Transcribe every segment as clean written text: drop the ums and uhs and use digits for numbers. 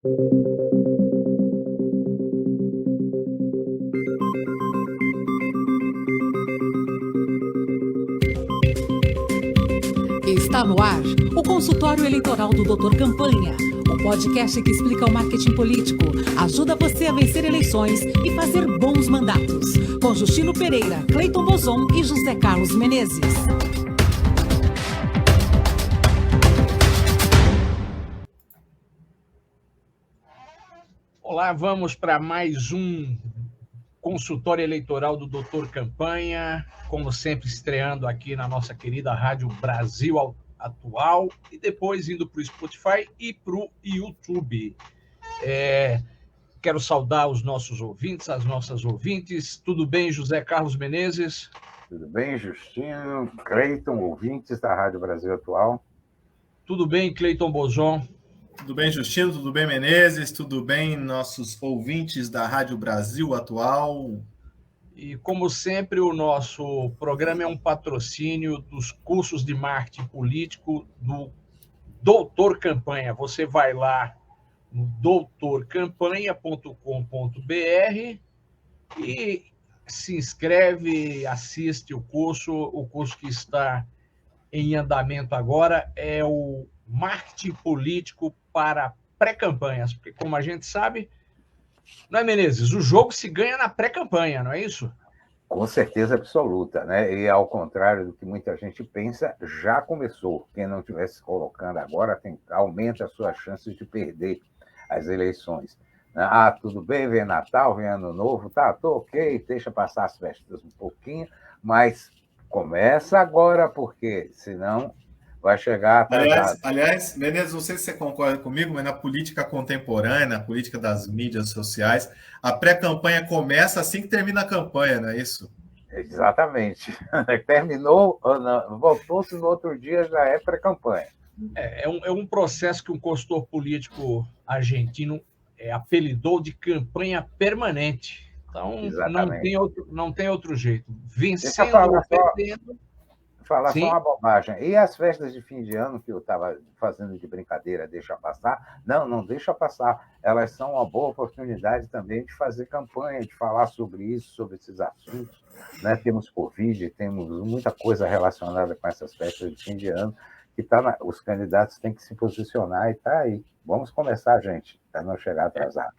Está no ar o consultório eleitoral do Dr. Campanha, o podcast que explica o marketing político, ajuda você a vencer eleições e fazer bons mandatos. Com Justino Pereira, Cleiton Bozon e José Carlos Menezes. Olá, vamos para mais um consultório eleitoral do Dr. Campanha, como sempre estreando aqui na nossa querida Rádio Brasil Atual e depois indo para o Spotify e para o YouTube. Quero saudar os nossos ouvintes, as nossas ouvintes. Tudo bem, José Carlos Menezes? Tudo bem, Justino, Cleiton, ouvintes da Rádio Brasil Atual. Tudo bem, Cleiton Bozon? Tudo bem, Justino? Tudo bem, Menezes? Tudo bem, nossos ouvintes da Rádio Brasil Atual? E, como sempre, o nosso programa é um patrocínio dos cursos de marketing político do Dr. Campanha. Você vai lá no doutorcampanha.com.br e se inscreve, assiste o curso que está em andamento agora é o Marketing Político para pré-campanhas, porque, como a gente sabe, não é, Menezes? O jogo se ganha na pré-campanha, não é isso? Com certeza absoluta, né? E ao contrário do que muita gente pensa, já começou. Quem não estiver se colocando agora aumenta as suas chances de perder as eleições. Ah, tudo bem, vem Natal, vem Ano Novo, tá, tô ok, deixa passar as festas um pouquinho, mas começa agora, porque senão vai chegar atrasado. Aliás, Menezes, não sei se você concorda comigo, mas na política contemporânea, na política das mídias sociais, a pré-campanha começa assim que termina a campanha, não é isso? Exatamente. Terminou, voltou-se no outro dia, já é pré-campanha. É um processo que um consultor político argentino apelidou de campanha permanente. Então, não tem outro jeito. Vencendo ou perdendo... Falar só uma bobagem. E as festas de fim de ano que eu estava fazendo de brincadeira, deixa passar? Não deixa passar. Elas são uma boa oportunidade também de fazer campanha, de falar sobre isso, sobre esses assuntos. Né? Temos Covid, temos muita coisa relacionada com essas festas de fim de ano, que os candidatos têm que se posicionar e está aí. Vamos começar, gente, para não chegar atrasado.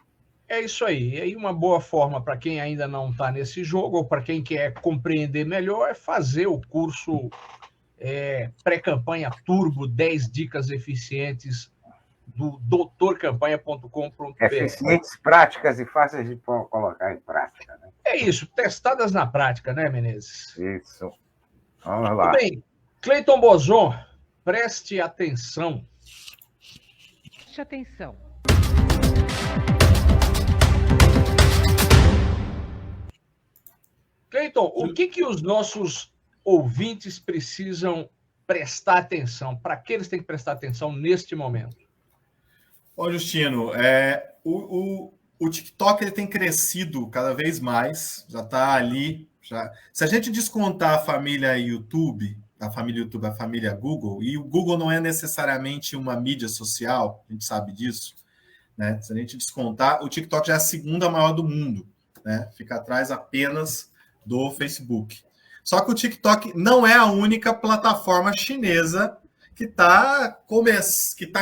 É isso aí. E aí uma boa forma para quem ainda não está nesse jogo, ou para quem quer compreender melhor, é fazer o curso pré-campanha Turbo, 10 dicas eficientes do doutorcampanha.com.br. Eficientes, práticas e fáceis de colocar em prática. Né? É isso, testadas na prática, né, Menezes? Isso. Vamos lá. Tudo bem. Cleiton Bozon, preste atenção. Preste atenção. Cleiton, o que os nossos ouvintes precisam prestar atenção? Para que eles têm que prestar atenção neste momento? Ô, Justino, o TikTok ele tem crescido cada vez mais, já está ali. Se a gente descontar a família YouTube, a família Google, e o Google não é necessariamente uma mídia social, a gente sabe disso, né? Se a gente descontar, o TikTok já é a segunda maior do mundo, né? Fica atrás apenas do Facebook. Só que o TikTok não é a única plataforma chinesa que está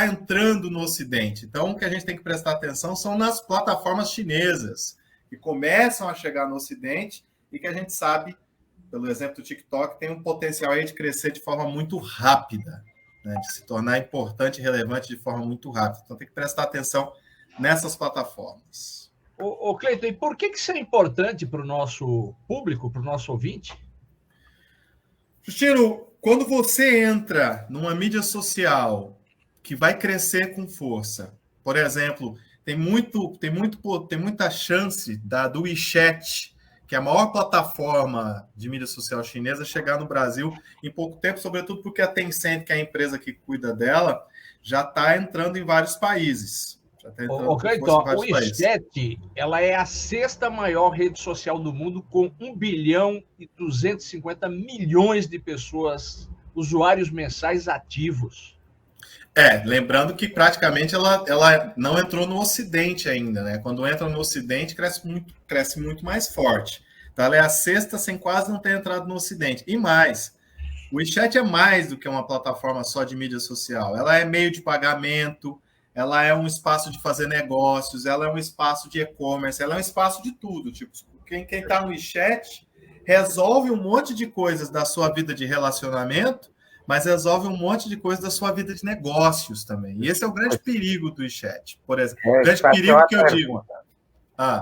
entrando no Ocidente. Então, o que a gente tem que prestar atenção são nas plataformas chinesas, que começam a chegar no Ocidente e que a gente sabe, pelo exemplo do TikTok, tem um potencial aí de crescer de forma muito rápida, né? De se tornar importante e relevante de forma muito rápida. Então, tem que prestar atenção nessas plataformas. Ô Cleiton, e por que isso é importante para o nosso público, para o nosso ouvinte? Justino, quando você entra numa mídia social que vai crescer com força, por exemplo, tem muita chance do WeChat, que é a maior plataforma de mídia social chinesa, chegar no Brasil em pouco tempo, sobretudo porque a Tencent, que é a empresa que cuida dela, já está entrando em vários países. Cleiton, o WeChat, ela é a sexta maior rede social do mundo, com 1 bilhão e 250 milhões de pessoas, usuários mensais ativos. Lembrando que praticamente ela não entrou no Ocidente ainda, né? Quando entra no Ocidente, cresce muito mais forte. Então, ela é a sexta sem quase não ter entrado no Ocidente. E mais, o WeChat é mais do que uma plataforma só de mídia social. Ela é meio de pagamento, ela é um espaço de fazer negócios, ela é um espaço de e-commerce, ela é um espaço de tudo. Tipo, quem está no WeChat resolve um monte de coisas da sua vida de relacionamento, mas resolve um monte de coisas da sua vida de negócios também. E esse é o grande perigo do WeChat, por exemplo. O grande perigo que eu digo.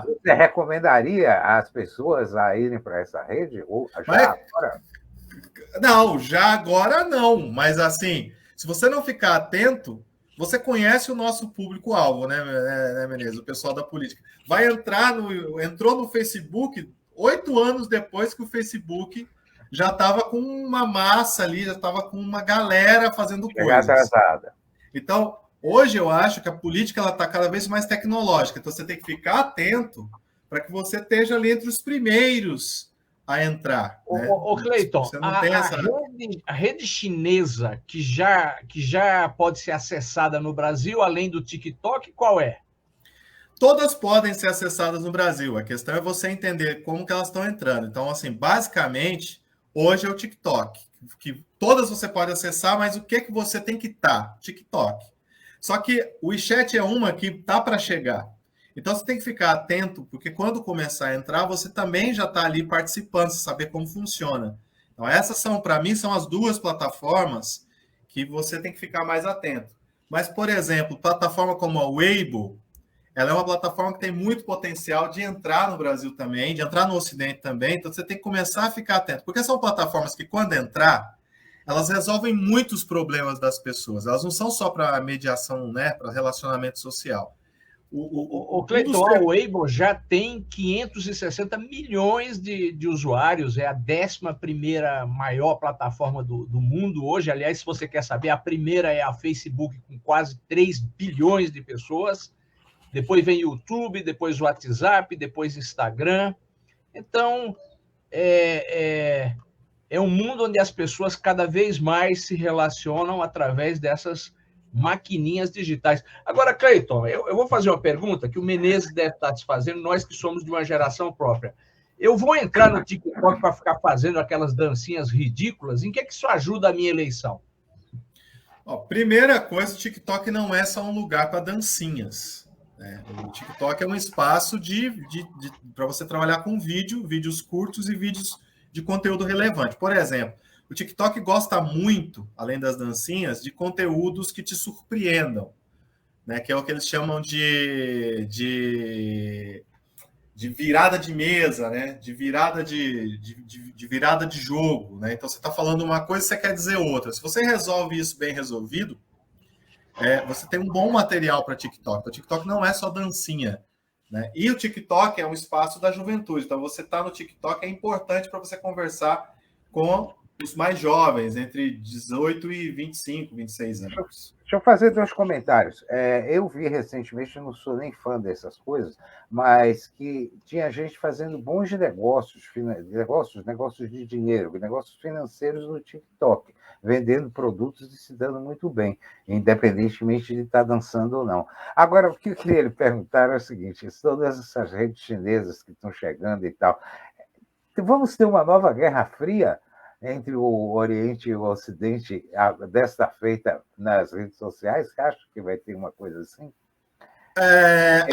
Você recomendaria as pessoas a irem para essa rede? Ou já agora? Não, já agora não. Mas assim, se você não ficar atento, você conhece o nosso público-alvo, né, Menezes? O pessoal da política. Entrou no Facebook 8 anos depois que o Facebook já estava com uma massa ali, já estava com uma galera fazendo coisas. Atrasada. Então, hoje eu acho que a política está cada vez mais tecnológica. Então, você tem que ficar atento para que você esteja ali entre os primeiros a entrar. Ô Cleiton, a rede chinesa que já pode ser acessada no Brasil, além do TikTok, qual é? Todas podem ser acessadas no Brasil. A questão é você entender como que elas estão entrando. Então, assim, basicamente, hoje é o TikTok, que todas você pode acessar, mas o que você tem que estar? TikTok. Só que o WeChat é uma que tá para chegar. Então, você tem que ficar atento, porque quando começar a entrar, você também já está ali participando, você saber como funciona. Então, essas para mim, são as duas plataformas que você tem que ficar mais atento. Mas, por exemplo, plataforma como a Weibo, ela é uma plataforma que tem muito potencial de entrar no Brasil também, de entrar no Ocidente também, então você tem que começar a ficar atento, porque são plataformas que, quando entrar, elas resolvem muitos problemas das pessoas, elas não são só para mediação, né, para relacionamento social. O Cleiton, a Weibo já tem 560 milhões de usuários, é a 11ª maior plataforma do mundo hoje. Aliás, se você quer saber, a primeira é a Facebook, com quase 3 bilhões de pessoas. Depois vem YouTube, depois WhatsApp, depois Instagram. Então, é um mundo onde as pessoas cada vez mais se relacionam através dessas maquininhas digitais. Agora, Cleiton, eu vou fazer uma pergunta que o Menezes deve estar te fazendo, nós que somos de uma geração própria. Eu vou entrar no TikTok para ficar fazendo aquelas dancinhas ridículas? Em que isso ajuda a minha eleição? Primeira coisa, o TikTok não é só um lugar para dancinhas. O TikTok é um espaço para você trabalhar com vídeos curtos e vídeos de conteúdo relevante. Por exemplo, o TikTok gosta muito, além das dancinhas, de conteúdos que te surpreendam, né? Que é o que eles chamam de virada de mesa, né? De virada de jogo, né? Então você está falando uma coisa e você quer dizer outra. Se você resolve isso bem resolvido, você tem um bom material para TikTok. O TikTok não é só dancinha, né? E o TikTok é um espaço da juventude. Então, você está no TikTok, é importante para você conversar com os mais jovens, entre 18 e 25, 26 anos. Deixa eu fazer 2 comentários. Eu vi recentemente, não sou nem fã dessas coisas, mas que tinha gente fazendo bons negócios de dinheiro, negócios financeiros no TikTok, vendendo produtos e se dando muito bem, independentemente de estar dançando ou não. Agora, o que eu queria lhe perguntar é o seguinte: todas essas redes chinesas que estão chegando e tal, vamos ter uma nova Guerra Fria entre o Oriente e o Ocidente desta feita nas redes sociais? Você acha que vai ter uma coisa assim?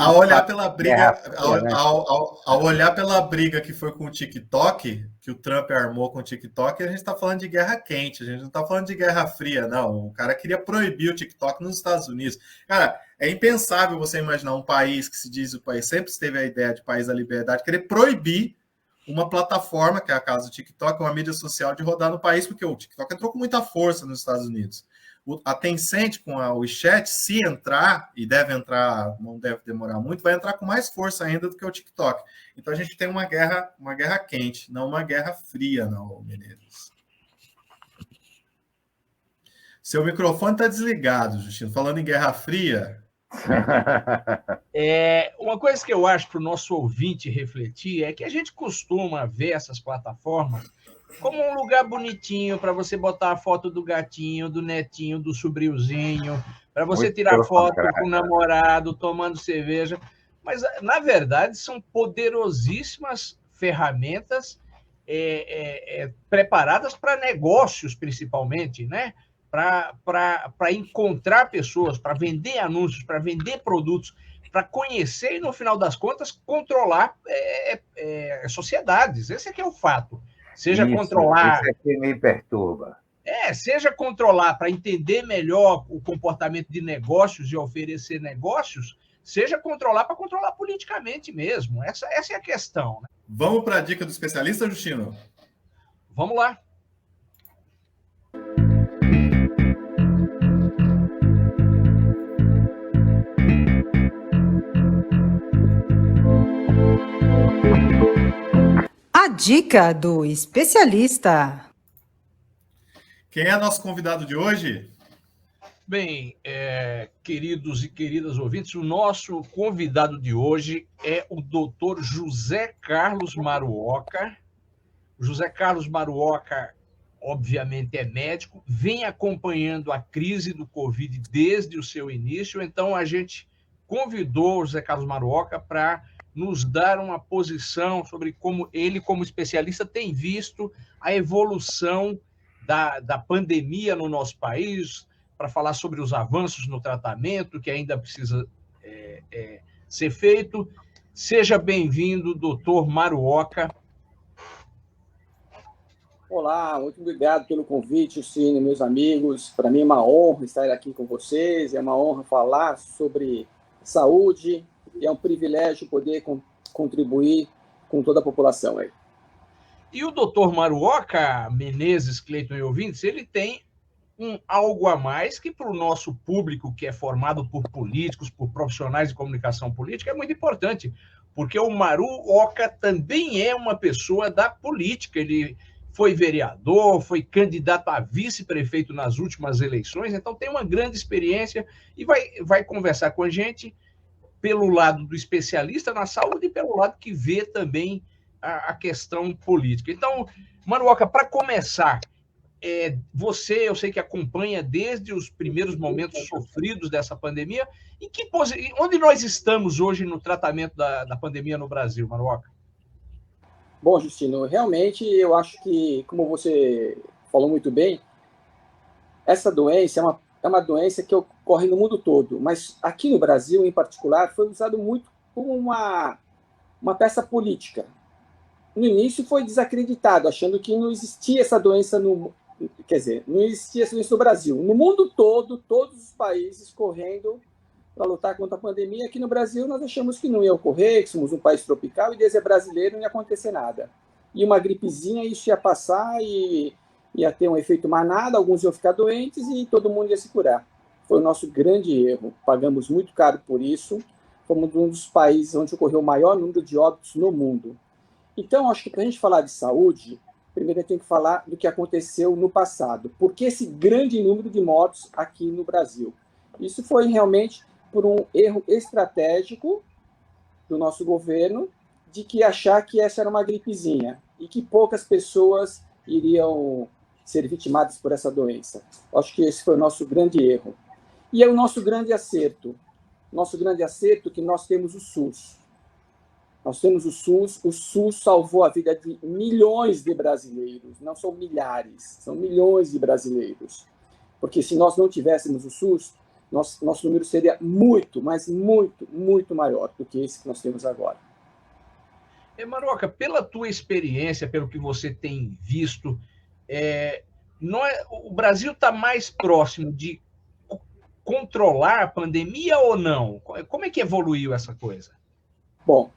Ao olhar pela briga, ao olhar pela briga que foi com o TikTok, que o Trump armou com o TikTok, a gente está falando de guerra quente, a gente não está falando de guerra fria, não. O cara queria proibir o TikTok nos Estados Unidos. Cara, é impensável você imaginar um país que se diz o país, sempre teve a ideia de país da liberdade, querer proibir uma plataforma, que é a casa do TikTok, uma mídia social, de rodar no país, porque o TikTok entrou com muita força nos Estados Unidos. A Tencent, com o WeChat, se entrar, e deve entrar, não deve demorar muito, vai entrar com mais força ainda do que o TikTok. Então a gente tem uma guerra quente, não uma guerra fria, não, Menezes. Seu microfone está desligado, Justino. Falando em guerra fria... Uma coisa que eu acho para o nosso ouvinte refletir é que a gente costuma ver essas plataformas como um lugar bonitinho para você botar a foto do gatinho, do netinho, do sobrinhozinho, para você tirar foto com o namorado, tomando cerveja. Mas, na verdade, são poderosíssimas ferramentas preparadas para negócios, principalmente, né? Para encontrar pessoas, para vender anúncios, para vender produtos, para conhecer e, no final das contas, controlar sociedades. Esse é que é o fato. Seja controlar... Isso aqui me perturba. Seja controlar para entender melhor o comportamento de negócios e oferecer negócios, seja controlar para controlar politicamente mesmo. Essa é a questão. Né? Vamos para a dica do especialista, Justino? Vamos lá. A dica do especialista. Quem é nosso convidado de hoje? Bem, queridos e queridas ouvintes, o nosso convidado de hoje é o Dr. José Carlos Maruoka. O José Carlos Maruoka, obviamente, é médico, vem acompanhando a crise do Covid desde o seu início, então a gente convidou o José Carlos Maruoka para nos dar uma posição sobre como ele, como especialista, tem visto a evolução da pandemia no nosso país, para falar sobre os avanços no tratamento, que ainda precisa ser feito. Seja bem-vindo, doutor Maruoka. Olá, muito obrigado pelo convite, Cine, meus amigos. Para mim é uma honra estar aqui com vocês, é uma honra falar sobre saúde e é um privilégio poder contribuir com toda a população aí. E o doutor Maruoka Menezes, Cleiton e ouvintes, ele tem algo a mais que para o nosso público, que é formado por políticos, por profissionais de comunicação política, é muito importante, porque o Maruoka também é uma pessoa da política. Ele foi vereador, foi candidato a vice-prefeito nas últimas eleições, então tem uma grande experiência e vai conversar com a gente pelo lado do especialista na saúde e pelo lado que vê também a questão política. Então, Maruoka, para começar, eu sei que acompanha desde os primeiros momentos sofridos dessa pandemia, onde nós estamos hoje no tratamento da pandemia no Brasil, Maruoka? Bom, Justino, realmente eu acho que, como você falou muito bem, essa doença é uma doença que ocorre no mundo todo, mas aqui no Brasil, em particular, foi usado muito como uma peça política. No início foi desacreditado, achando que não existia essa doença não existia essa doença no Brasil. No mundo todo, todos os países correndo para lutar contra a pandemia. Aqui no Brasil, nós achamos que não ia ocorrer, que somos um país tropical e Deus é brasileiro, não ia acontecer nada. E uma gripezinha, isso ia passar e ia ter um efeito manada, alguns iam ficar doentes e todo mundo ia se curar. Foi o nosso grande erro. Pagamos muito caro por isso. Fomos um dos países onde ocorreu o maior número de óbitos no mundo. Então, acho que para a gente falar de saúde, primeiro eu tenho que falar do que aconteceu no passado. Por que esse grande número de mortos aqui no Brasil? Isso foi realmente por um erro estratégico do nosso governo de que achar que essa era uma gripezinha e que poucas pessoas iriam ser vitimadas por essa doença. Acho que esse foi o nosso grande erro. E é o nosso grande acerto. Nosso grande acerto é que nós temos o SUS. Nós temos o SUS salvou a vida de milhões de brasileiros, não são milhares, são milhões de brasileiros. Porque se nós não tivéssemos o SUS, nosso número seria muito, mas muito, muito maior do que esse que nós temos agora. Maruoka, pela tua experiência, pelo que você tem visto, o Brasil está mais próximo de controlar a pandemia ou não? Como é que evoluiu essa coisa? Bom,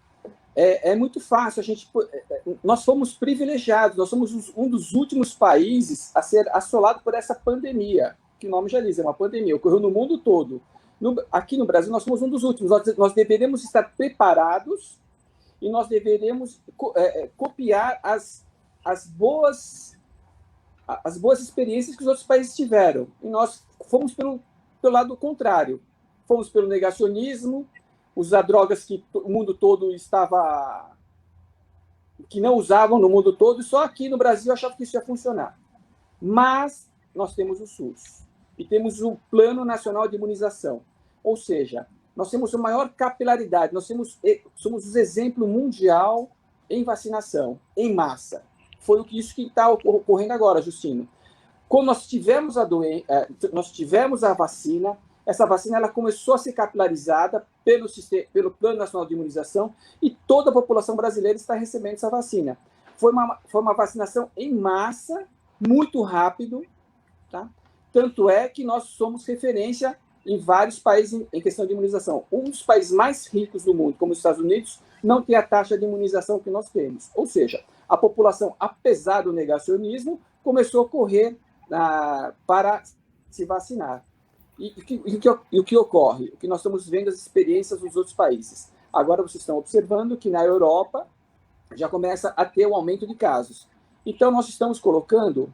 é muito fácil. Nós fomos privilegiados, nós somos um dos últimos países a ser assolado por essa pandemia, que o nome já diz, é uma pandemia, ocorreu no mundo todo. Aqui no Brasil, nós somos um dos últimos. Nós deveremos estar preparados e nós deveremos copiar as boas experiências que os outros países tiveram. E nós fomos pelo lado contrário. Fomos pelo negacionismo, usar drogas que o mundo todo estava que não usavam no mundo todo, e só aqui no Brasil achavam que isso ia funcionar. Mas nós temos o SUS e temos o Plano Nacional de Imunização. Ou seja, nós temos a maior capilaridade, somos o exemplo mundial em vacinação, em massa. Foi isso que está ocorrendo agora, Justino. Quando nós tivemos a vacina, essa vacina ela começou a ser capilarizada pelo Plano Nacional de Imunização e toda a população brasileira está recebendo essa vacina. Foi uma vacinação em massa, muito rápido, tá? Tanto é que nós somos referência em vários países em questão de imunização. Um dos países mais ricos do mundo, como os Estados Unidos, não tem a taxa de imunização que nós temos. Ou seja, a população, apesar do negacionismo, começou a correr para se vacinar. E o que ocorre? O que nós estamos vendo as experiências dos outros países. Agora vocês estão observando que na Europa já começa a ter um aumento de casos. Então, nós estamos colocando,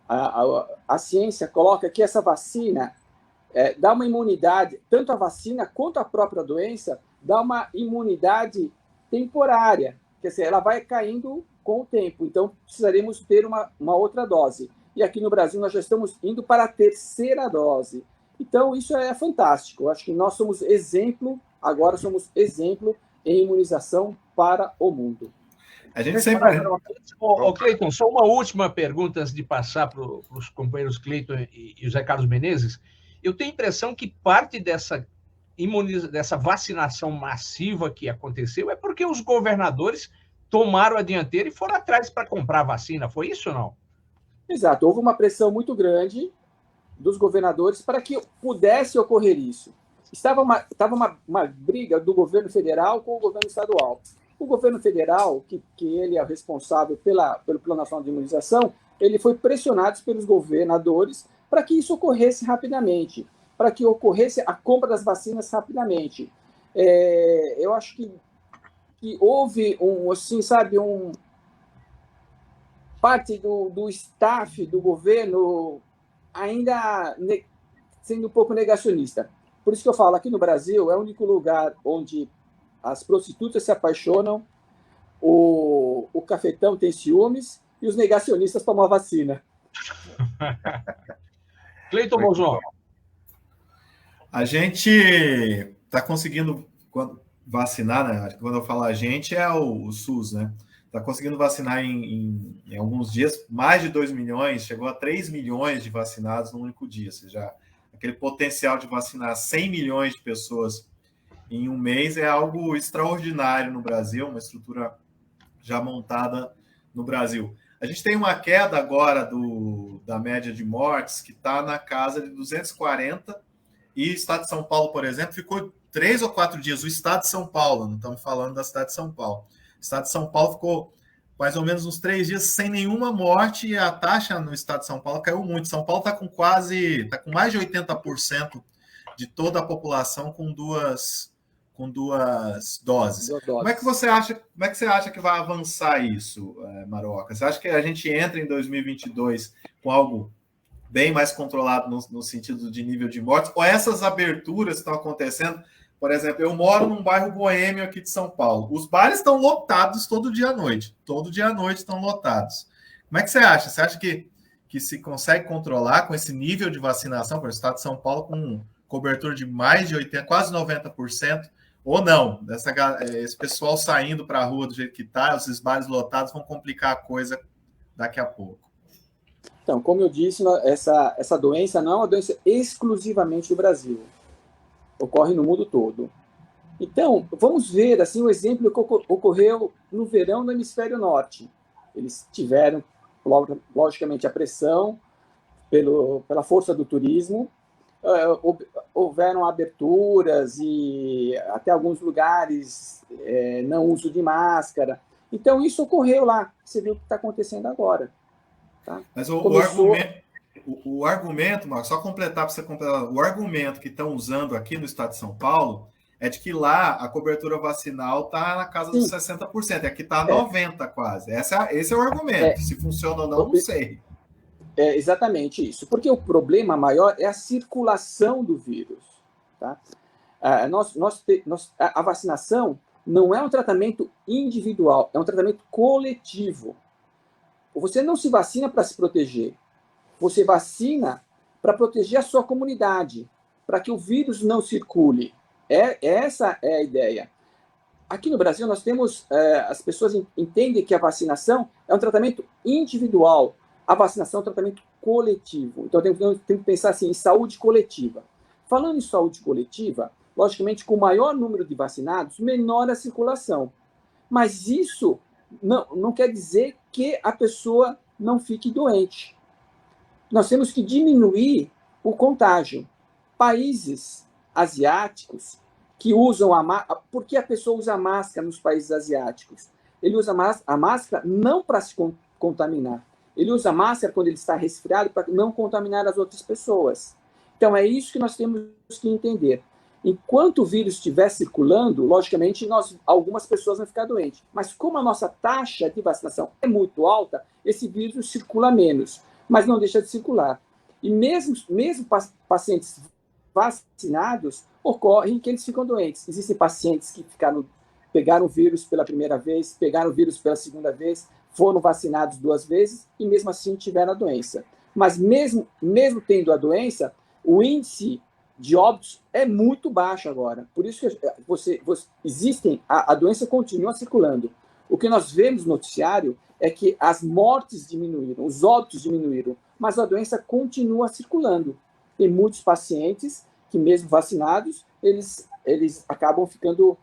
a ciência coloca que essa vacina dá uma imunidade, tanto a vacina quanto a própria doença, dá uma imunidade temporária. Quer dizer, ela vai caindo com o tempo. Então, precisaremos ter uma outra dose. E aqui no Brasil, nós já estamos indo para a terceira dose. Então, isso é fantástico. Eu acho que nós somos exemplo, agora somos exemplo em imunização para o mundo. A gente sempre... Cleiton, só uma última pergunta antes de passar para os companheiros Cleiton e José Carlos Menezes. Eu tenho a impressão que parte dessa vacinação massiva que aconteceu é porque os governadores tomaram a dianteira e foram atrás para comprar vacina. Foi isso ou não? Exato. Houve uma pressão muito grande dos governadores para que pudesse ocorrer isso. Estava uma briga do governo federal com o governo estadual. O governo federal, que ele é responsável pelo Plano Nacional de Imunização, ele foi pressionado pelos governadores para que isso ocorresse rapidamente, para que ocorresse a compra das vacinas rapidamente. Eu acho que houve parte do staff do governo ainda sendo um pouco negacionista. Por isso que eu falo, aqui no Brasil é o único lugar onde as prostitutas se apaixonam, o cafetão tem ciúmes e os negacionistas tomam a vacina. Cleiton Monzon. A gente está conseguindo vacinar, né? Quando eu falo a gente, é o SUS, né? Está conseguindo vacinar em alguns dias mais de 2 milhões, chegou a 3 milhões de vacinados num único dia. Ou seja, aquele potencial de vacinar 100 milhões de pessoas em um mês é algo extraordinário no Brasil, uma estrutura já montada no Brasil. A gente tem uma queda agora da média de mortes que está na casa de 240, e o estado de São Paulo, por exemplo, ficou 3 ou 4 dias. O estado de São Paulo, não estamos falando da cidade de São Paulo. O estado de São Paulo ficou mais ou menos uns 3 dias sem nenhuma morte, e a taxa no estado de São Paulo caiu muito. São Paulo está com mais de 80% de toda a população com duas doses. Como é que você acha que vai avançar isso, Maroca? Você acha que a gente entra em 2022 com algo bem mais controlado no sentido de nível de mortes? Ou essas aberturas que estão acontecendo? Por exemplo, eu moro num bairro boêmio aqui de São Paulo. Os bares estão lotados todo dia à noite. Todo dia à noite estão lotados. Como é que você acha? Você acha que se consegue controlar com esse nível de vacinação, por exemplo, o estado de São Paulo com cobertura de mais de 80%, quase 90%, ou não? Esse pessoal saindo para a rua do jeito que está, esses bares lotados vão complicar a coisa daqui a pouco. Então, como eu disse, essa doença não é uma doença exclusivamente do Brasil. Ocorre no mundo todo. Então, vamos ver assim, um exemplo que ocorreu no verão no hemisfério norte. Eles tiveram, logicamente, a pressão pela força do turismo, houveram aberturas e até alguns lugares não uso de máscara. Então, isso ocorreu lá. Você viu o que está acontecendo agora. Tá? Mas o argumento, Marcos, só completar para você completar, o argumento que estão usando aqui no estado de São Paulo é de que lá a cobertura vacinal está na casa dos 60%, aqui está 90% quase. Esse é o argumento. Se funciona ou não sei. É exatamente isso, porque o problema maior é a circulação do vírus. Tá? A vacinação não é um tratamento individual, é um tratamento coletivo. Você não se vacina para se proteger, você vacina para proteger a sua comunidade, para que o vírus não circule. Essa é a ideia. Aqui no Brasil, nós temos, as pessoas entendem que a vacinação é um tratamento individual, a vacinação é um tratamento coletivo. Então, tem que pensar assim, em saúde coletiva. Falando em saúde coletiva, logicamente, com maior número de vacinados, menor a circulação. Mas isso não quer dizer que a pessoa não fique doente. Nós temos que diminuir o contágio. Países asiáticos que usam por que a pessoa usa máscara nos países asiáticos? Ele usa a máscara não para se contaminar. Ele usa máscara quando ele está resfriado para não contaminar as outras pessoas. Então, é isso que nós temos que entender. Enquanto o vírus estiver circulando, logicamente, algumas pessoas vão ficar doentes. Mas como a nossa taxa de vacinação é muito alta, esse vírus circula menos, mas não deixa de circular. E mesmo pacientes vacinados, ocorre que eles ficam doentes. Existem pacientes que pegaram o vírus pela primeira vez, pegaram o vírus pela segunda vez, foram vacinados 2 vezes e mesmo assim tiveram a doença. Mas mesmo tendo a doença, o índice de óbitos é muito baixo agora. Por isso que a doença continua circulando. O que nós vemos no noticiário é que as mortes diminuíram, os óbitos diminuíram, mas a doença continua circulando. Tem muitos pacientes que, mesmo vacinados, eles acabam ficando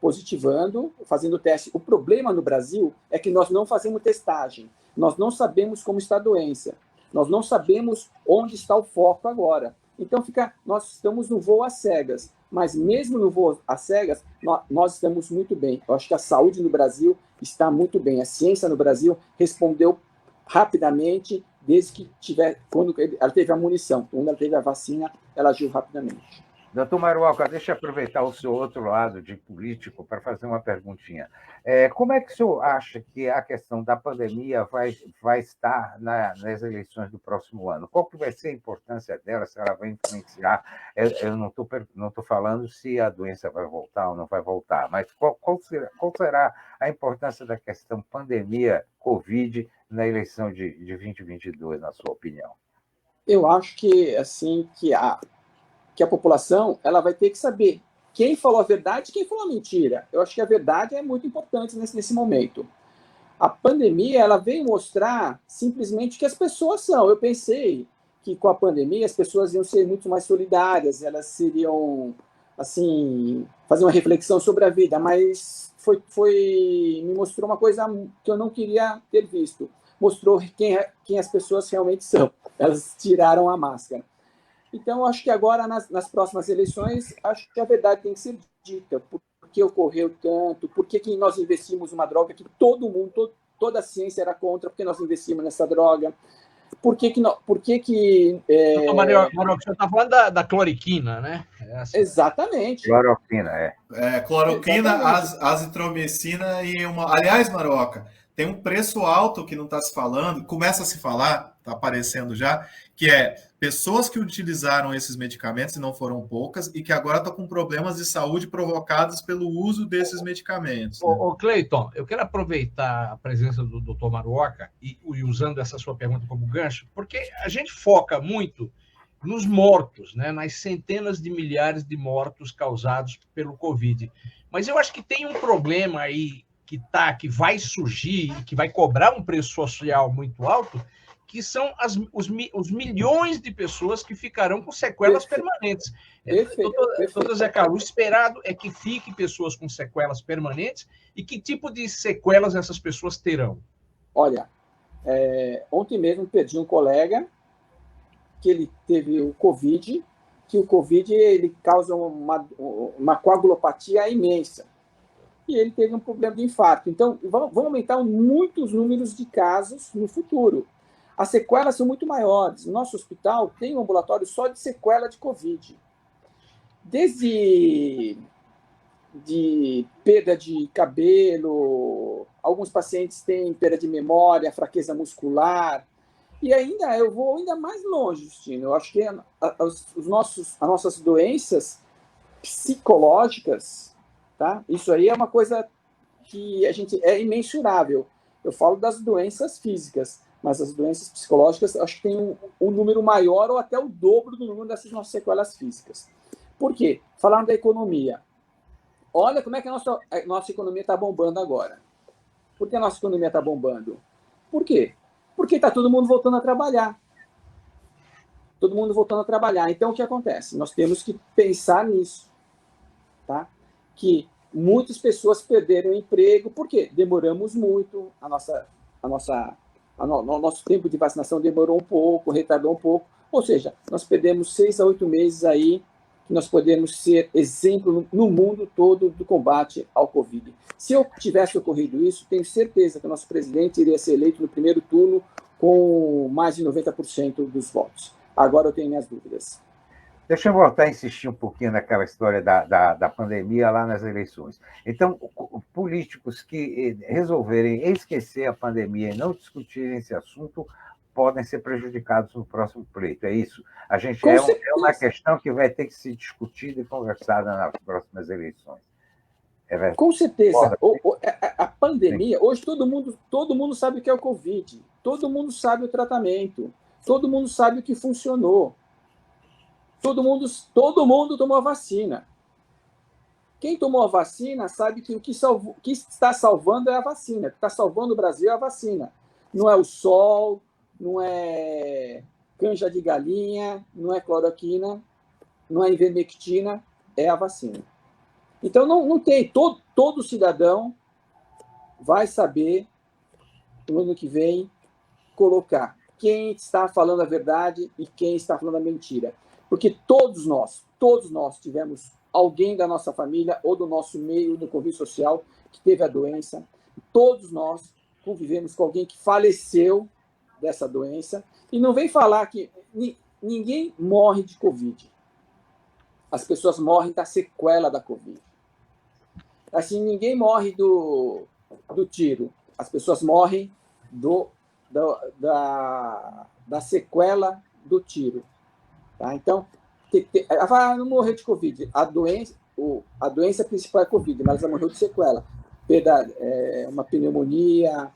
positivando, fazendo teste. O problema no Brasil é que nós não fazemos testagem, nós não sabemos como está a doença, nós não sabemos onde está o foco agora. Então, nós estamos no voo às cegas, mas mesmo no voo às cegas, nós estamos muito bem. Eu acho que a saúde no Brasil está muito bem. A ciência no Brasil respondeu rapidamente, quando ela teve a munição, quando ela teve a vacina, ela agiu rapidamente. Doutor Maruoka, deixa eu aproveitar o seu outro lado de político para fazer uma perguntinha. Como é que o senhor acha que a questão da pandemia vai estar nas eleições do próximo ano? Qual que vai ser a importância dela, se ela vai influenciar? Eu não estou falando se a doença vai voltar ou não vai voltar, mas qual será a importância da questão pandemia, Covid, na eleição de 2022, na sua opinião? Eu acho que, assim, que a população ela vai ter que saber quem falou a verdade e quem falou a mentira. Eu acho que a verdade é muito importante nesse momento. A pandemia ela veio mostrar simplesmente que as pessoas são. Eu pensei que com a pandemia as pessoas iam ser muito mais solidárias, elas seriam, assim, fazer uma reflexão sobre a vida, mas me mostrou uma coisa que eu não queria ter visto. Mostrou quem as pessoas realmente são. Elas tiraram a máscara. Então, eu acho que agora, nas próximas eleições, acho que a verdade tem que ser dita. Por que ocorreu tanto? Por que nós investimos uma droga que toda a ciência era contra? Por que nós investimos nessa droga? Por que Doutor Maruoka, o senhor está falando da cloriquina, né? Exatamente. Cloroquina, cloroquina, azitromicina e uma... Aliás, Maruoka, tem um preço alto que não está se falando, começa a se falar, está aparecendo já, que é pessoas que utilizaram esses medicamentos, e não foram poucas, e que agora estão com problemas de saúde provocados pelo uso desses medicamentos. Né? Ô, Cleiton, eu quero aproveitar a presença do Dr. Maruoka e usando essa sua pergunta como gancho, porque a gente foca muito nos mortos, né, nas centenas de milhares de mortos causados pelo Covid. Mas eu acho que tem um problema aí que vai surgir e que vai cobrar um preço social muito alto, que são os milhões de pessoas que ficarão com sequelas permanentes. Doutor Zé Carlos, o esperado é que fiquem pessoas com sequelas permanentes, e que tipo de sequelas essas pessoas terão? Olha, ontem mesmo perdi um colega que ele teve o Covid, que o Covid ele causa uma coagulopatia imensa. E ele teve um problema de infarto. Então, vão aumentar muitos números de casos no futuro. As sequelas são muito maiores. O nosso hospital tem um ambulatório só de sequela de Covid. Desde perda de cabelo, alguns pacientes têm perda de memória, fraqueza muscular. E eu vou ainda mais longe, Justino. Eu acho que as nossas doenças psicológicas Tá? Isso aí é uma coisa que a gente é imensurável. Eu falo das doenças físicas, mas as doenças psicológicas, acho que tem um número maior ou até o dobro do número dessas nossas sequelas físicas. Por quê? Falando da economia. Olha como é que a nossa economia está bombando agora. Por que a nossa economia está bombando? Por quê? Porque está todo mundo voltando a trabalhar. Todo mundo voltando a trabalhar. Então, o que acontece? Nós temos que pensar nisso. Tá? Que muitas pessoas perderam o emprego. Por quê? Demoramos muito. O nosso tempo de vacinação demorou um pouco, retardou um pouco. Ou seja, nós perdemos 6 a 8 meses aí que nós podemos ser exemplo no mundo todo do combate ao Covid. Se eu tivesse ocorrido isso, tenho certeza que o nosso presidente iria ser eleito no primeiro turno com mais de 90% dos votos. Agora eu tenho minhas dúvidas. Deixa eu voltar a insistir um pouquinho naquela história da pandemia lá nas eleições. Então, políticos que resolverem esquecer a pandemia e não discutirem esse assunto podem ser prejudicados no próximo pleito, é isso? A gente é uma questão que vai ter que ser discutida e conversada nas próximas eleições. Com certeza. A pandemia, sim. Hoje todo mundo sabe o que é o Covid, todo mundo sabe o tratamento, todo mundo sabe o que funcionou. Todo mundo tomou a vacina. Quem tomou a vacina sabe que o que está salvando é a vacina. O que está salvando o Brasil é a vacina. Não é o sol, não é canja de galinha, não é cloroquina, não é ivermectina, é a vacina. Então, não tem. Todo cidadão vai saber, no ano que vem, colocar quem está falando a verdade e quem está falando a mentira. Porque todos nós tivemos alguém da nossa família ou do nosso meio, do convívio social, que teve a doença. Todos nós convivemos com alguém que faleceu dessa doença. E não vem falar que ninguém morre de Covid. As pessoas morrem da sequela da Covid. Assim, ninguém morre do tiro. As pessoas morrem da sequela do tiro. Tá? Então, não morreu de Covid. A doença principal é Covid, mas ela morreu de sequela. Uma pneumonia,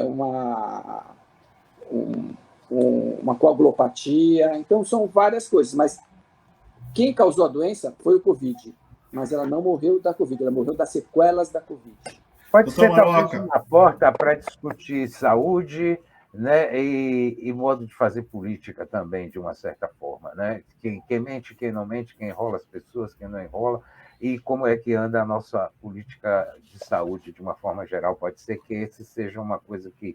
uma coagulopatia. Então, são várias coisas. Mas quem causou a doença foi o Covid. Mas ela não morreu da Covid, ela morreu das sequelas da Covid. Pode ser talvez uma porta para discutir saúde, né, e modo de fazer política também, de uma certa forma, né? Quem mente, quem não mente, quem enrola as pessoas, quem não enrola, e como é que anda a nossa política de saúde de uma forma geral. Pode ser que esse seja uma coisa que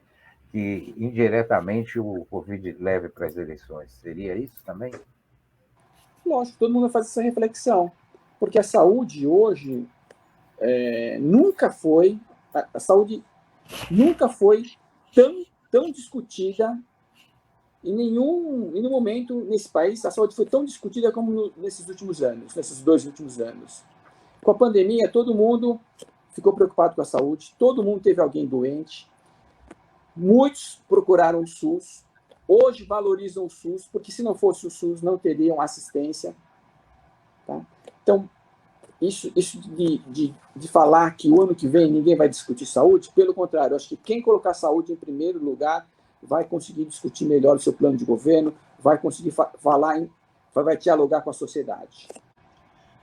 indiretamente o Covid leve para as eleições. Seria isso também? Lógico, todo mundo vai fazer essa reflexão, porque a saúde hoje a saúde nunca foi tão discutida em nenhum momento nesse país. A saúde foi tão discutida como nesses 2 últimos anos. Com a pandemia, todo mundo ficou preocupado com a saúde, todo mundo teve alguém doente, muitos procuraram o SUS, hoje valorizam o SUS, porque se não fosse o SUS, não teriam assistência. Tá? Então, isso de falar que o ano que vem ninguém vai discutir saúde, pelo contrário, eu acho que quem colocar a saúde em primeiro lugar vai conseguir discutir melhor o seu plano de governo, vai conseguir vai dialogar com a sociedade.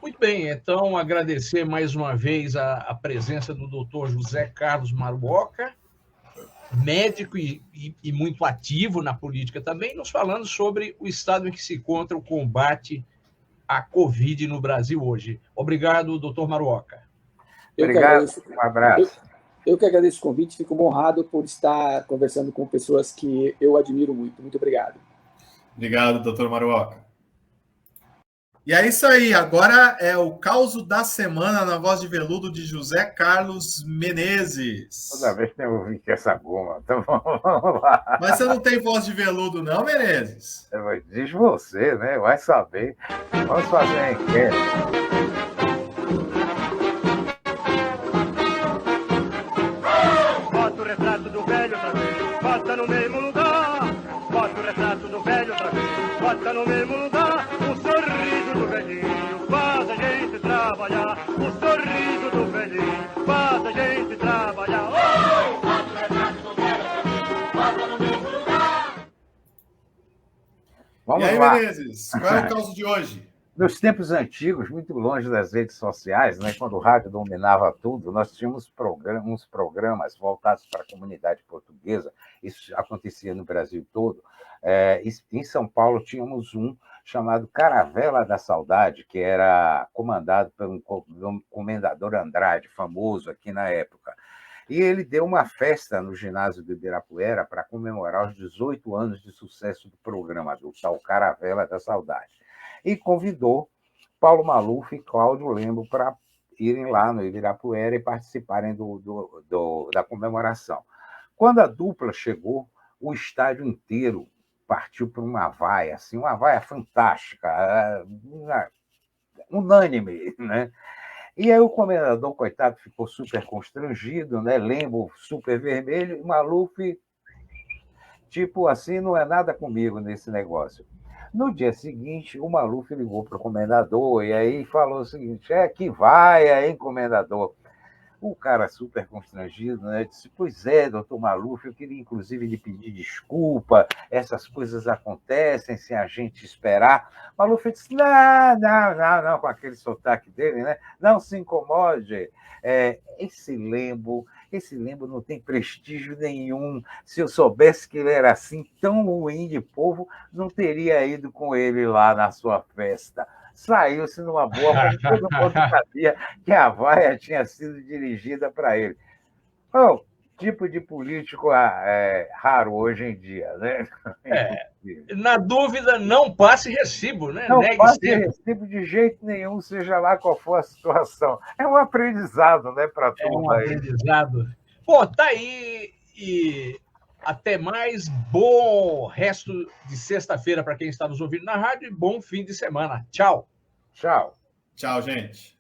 Muito bem, então agradecer mais uma vez a presença do Dr. José Carlos Maruoca, médico e muito ativo na política também, nos falando sobre o estado em que se encontra o combate à Covid no Brasil hoje. Obrigado, doutor Maruoca. Obrigado, um abraço. Eu que agradeço o convite, fico honrado por estar conversando com pessoas que eu admiro muito. Muito obrigado. Obrigado, doutor Maruoca. E é isso aí, agora é o Causo da Semana na voz de veludo de José Carlos Menezes. Toda vez tem ouvido que essa goma, então vamos lá. Mas você não tem voz de veludo não, Menezes? Diz você, né? Vai saber. Vamos fazer a enquete. Bota o retrato do velho outra vez, bota no mesmo lugar. Bota o retrato do velho outra vez, bota no mesmo lugar. O sorriso do velhinho faz a gente trabalhar. O sorriso Vamos e aí, lá. Menezes, qual é o caso de hoje? Nos tempos antigos, muito longe das redes sociais, né, quando o rádio dominava tudo, nós tínhamos uns programas voltados para a comunidade portuguesa. Isso acontecia no Brasil todo. Em São Paulo, tínhamos um chamado Caravela da Saudade, que era comandado por um comendador Andrade, famoso aqui na época. E ele deu uma festa no ginásio do Ibirapuera para comemorar os 18 anos de sucesso do programa, do tal Caravela da Saudade. E convidou Paulo Maluf e Cláudio Lembo para irem lá no Ibirapuera e participarem da comemoração. Quando a dupla chegou, o estádio inteiro partiu para uma vaia, assim, uma vaia fantástica, unânime, né? E aí o comendador, coitado, ficou super constrangido, né? Lembo super vermelho, e Maluf, tipo assim, não é nada comigo nesse negócio. No dia seguinte, o Maluf ligou para o comendador e aí falou o seguinte: que vaia, hein, comendador? O cara super constrangido, né? Disse: pois é, doutor Maluf, eu queria inclusive lhe pedir desculpa, essas coisas acontecem sem a gente esperar. Maluf disse: não, com aquele sotaque dele, né? Não se incomode. Esse Lembo não tem prestígio nenhum. Se eu soubesse que ele era assim, tão ruim de povo, não teria ido com ele lá na sua festa. Saiu-se numa boa, porque todo mundo sabia que a vaia tinha sido dirigida para ele. Tipo de político raro hoje em dia, né? Na dúvida, não passe recibo, né? Não passe sempre. recibo de jeito nenhum, seja lá qual for a situação. É um aprendizado, né, para a turma aí. Aprendizado. Pô, tá aí e até mais. Bom resto de sexta-feira para quem está nos ouvindo na rádio e bom fim de semana. Tchau. Tchau. Tchau, gente.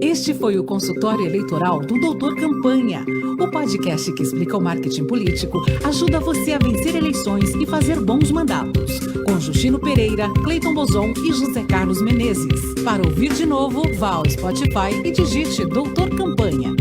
Este foi o consultório eleitoral do Doutor Campanha, o podcast que explica o marketing político, ajuda você a vencer eleições e fazer bons mandatos. Com Justino Pereira, Cleiton Bozon e José Carlos Menezes. Para ouvir de novo, vá ao Spotify e digite Doutor Campanha.